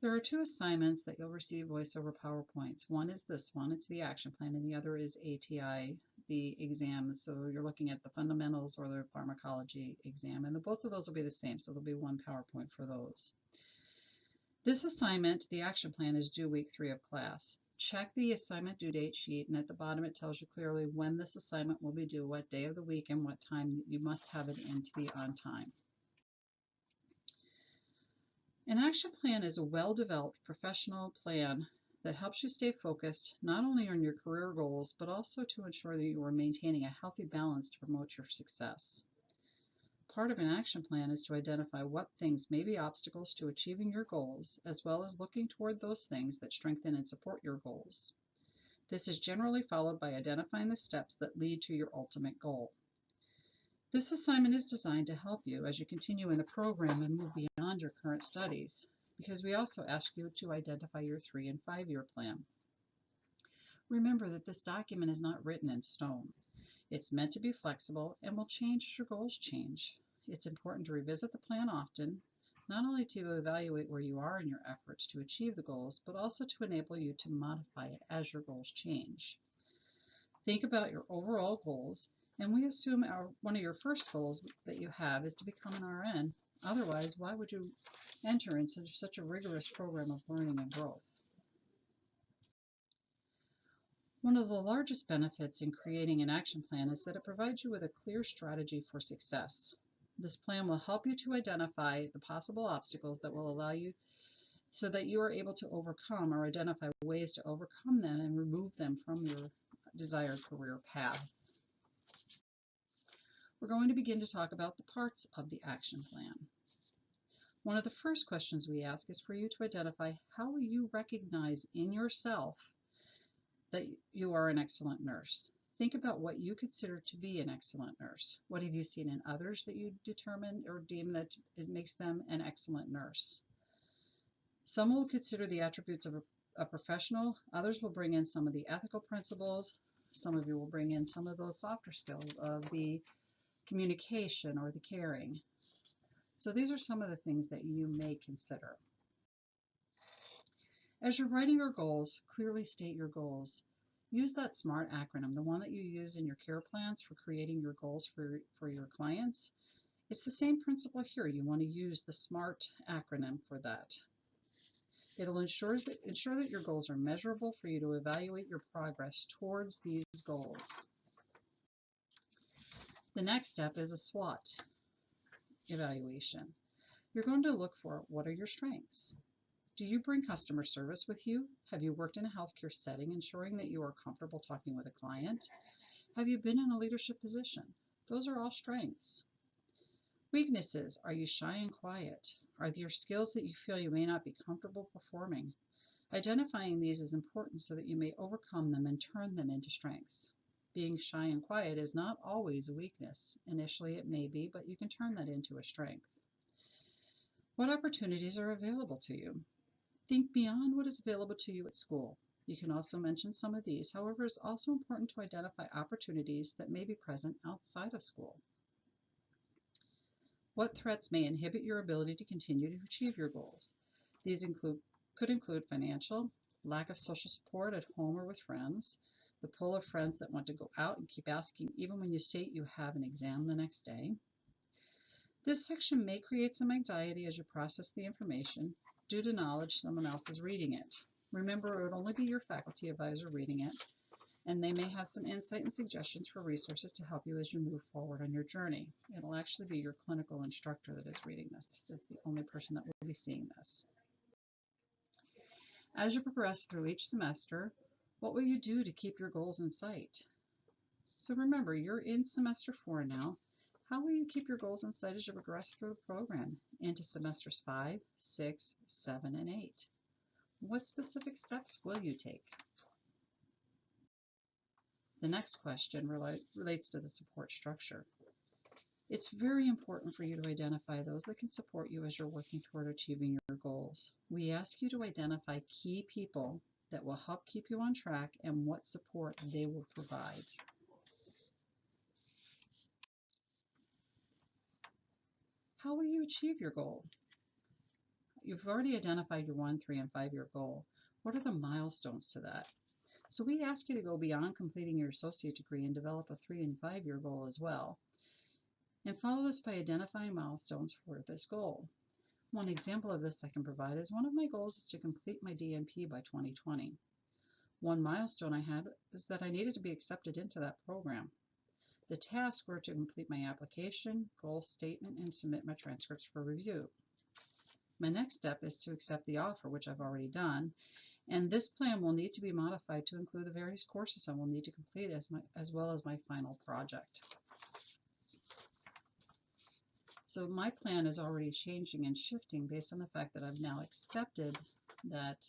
There are two assignments that you'll receive voice over PowerPoints. One is this one, it's the action plan, and the other is ATI, the exam. So you're looking at the fundamentals or the pharmacology exam, and both of those will be the same, so there'll be one PowerPoint for those. This assignment, the action plan, is due week 3 of class. Check the assignment due date sheet, and at the bottom it tells you clearly when this assignment will be due, what day of the week, and what time you must have it in to be on time. An action plan is a well-developed professional plan that helps you stay focused not only on your career goals, but also to ensure that you are maintaining a healthy balance to promote your success. Part of an action plan is to identify what things may be obstacles to achieving your goals, as well as looking toward those things that strengthen and support your goals. This is generally followed by identifying the steps that lead to your ultimate goal. This assignment is designed to help you as you continue in the program and move beyond your current studies, because we also ask you to identify your 3- and 5-year plan. Remember that this document is not written in stone. It's meant to be flexible and will change as your goals change. It's important to revisit the plan often, not only to evaluate where you are in your efforts to achieve the goals, but also to enable you to modify it as your goals change. Think about your overall goals, and we assume one of your first goals that you have is to become an RN. Otherwise, why would you enter into such a rigorous program of learning and growth? One of the largest benefits in creating an action plan is that it provides you with a clear strategy for success. This plan will help you to identify the possible obstacles that will allow you so that you are able to overcome or identify ways to overcome them and remove them from your desired career path. We're going to begin to talk about the parts of the action plan. One of the first questions we ask is for you to identify how will you recognize in yourself that you are an excellent nurse. Think about what you consider to be an excellent nurse. What have you seen in others that you determine or deem that makes them an excellent nurse? Some will consider the attributes of a professional. Others will bring in some of the ethical principles. Some of you will bring in some of those softer skills of the communication or the caring. So these are some of the things that you may consider. As you're writing your goals, clearly state your goals. Use that SMART acronym, the one that you use in your care plans for creating your goals for your clients. It's the same principle here. You want to use the SMART acronym for that. It'll ensure that your goals are measurable for you to evaluate your progress towards these goals. The next step is a SWOT evaluation. You're going to look for what are your strengths. Do you bring customer service with you? Have you worked in a healthcare setting, ensuring that you are comfortable talking with a client? Have you been in a leadership position? Those are all strengths. Weaknesses. Are you shy and quiet? Are there skills that you feel you may not be comfortable performing? Identifying these is important so that you may overcome them and turn them into strengths. Being shy and quiet is not always a weakness. Initially it may be, but you can turn that into a strength. What opportunities are available to you? Think beyond what is available to you at school. You can also mention some of these. However, it's also important to identify opportunities that may be present outside of school. What threats may inhibit your ability to continue to achieve your goals? These could include financial, lack of social support at home or with friends, the pull of friends that want to go out and keep asking even when you state you have an exam the next day. This section may create some anxiety as you process the information due to knowledge someone else is reading it. Remember, it would only be your faculty advisor reading it, and they may have some insight and suggestions for resources to help you as you move forward on your journey. It'll actually be your clinical instructor that is reading this. It's the only person that will be seeing this. As you progress through each semester, what will you do to keep your goals in sight? So remember, you're in semester 4 now. How will you keep your goals in sight as you progress through the program into semesters 5, 6, 7, and 8? What specific steps will you take? The next question relates to the support structure. It's very important for you to identify those that can support you as you're working toward achieving your goals. We ask you to identify key people that will help keep you on track and what support they will provide. How will you achieve your goal? you've already identified your 1, 3, and 5-year goal. What are the milestones to that? So we ask you to go beyond completing your associate degree and develop a 3 and 5-year goal as well. And follow this by identifying milestones for this goal. One example of this I can provide is one of my goals is to complete my DNP by 2020. One milestone I had was that I needed to be accepted into that program. The tasks were to complete my application, goal statement, and submit my transcripts for review. My next step is to accept the offer, which I've already done, and this plan will need to be modified to include the various courses I will need to complete as well as my final project. So my plan is already changing and shifting based on the fact that I've now accepted that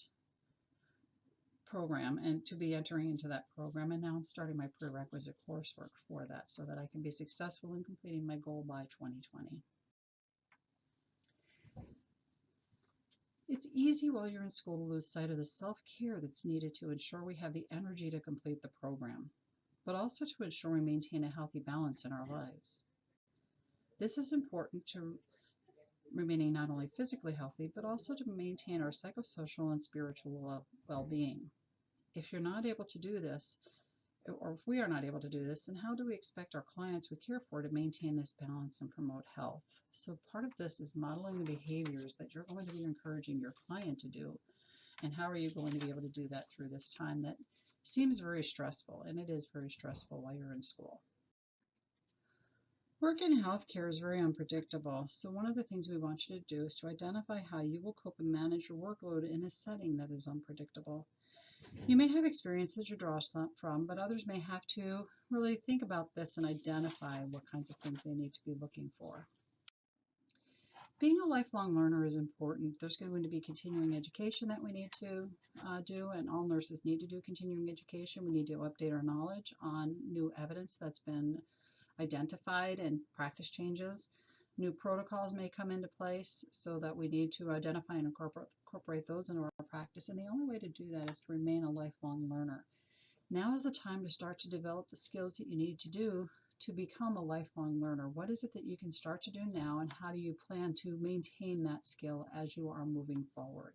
program and to be entering into that program, and now I'm starting my prerequisite coursework for that so that I can be successful in completing my goal by 2020. It's easy while you're in school to lose sight of the self-care that's needed to ensure we have the energy to complete the program, but also to ensure we maintain a healthy balance in our lives. This is important to remaining not only physically healthy, but also to maintain our psychosocial and spiritual well-being. If you're not able to do this, or if we are not able to do this, then how do we expect our clients we care for to maintain this balance and promote health? So part of this is modeling the behaviors that you're going to be encouraging your client to do. And how are you going to be able to do that through this time that seems very stressful, and it is very stressful while you're in school. Work in healthcare is very unpredictable, so one of the things we want you to do is to identify how you will cope and manage your workload in a setting that is unpredictable. You may have experiences you draw from, but others may have to really think about this and identify what kinds of things they need to be looking for. Being a lifelong learner is important. There's going to be continuing education that we need to do, and all nurses need to do continuing education. We need to update our knowledge on new evidence that's been identified and practice changes. New protocols may come into place so that we need to identify and incorporate those into our practice. And the only way to do that is to remain a lifelong learner. Now is the time to start to develop the skills that you need to do to become a lifelong learner. What is it that you can start to do now, and how do you plan to maintain that skill as you are moving forward?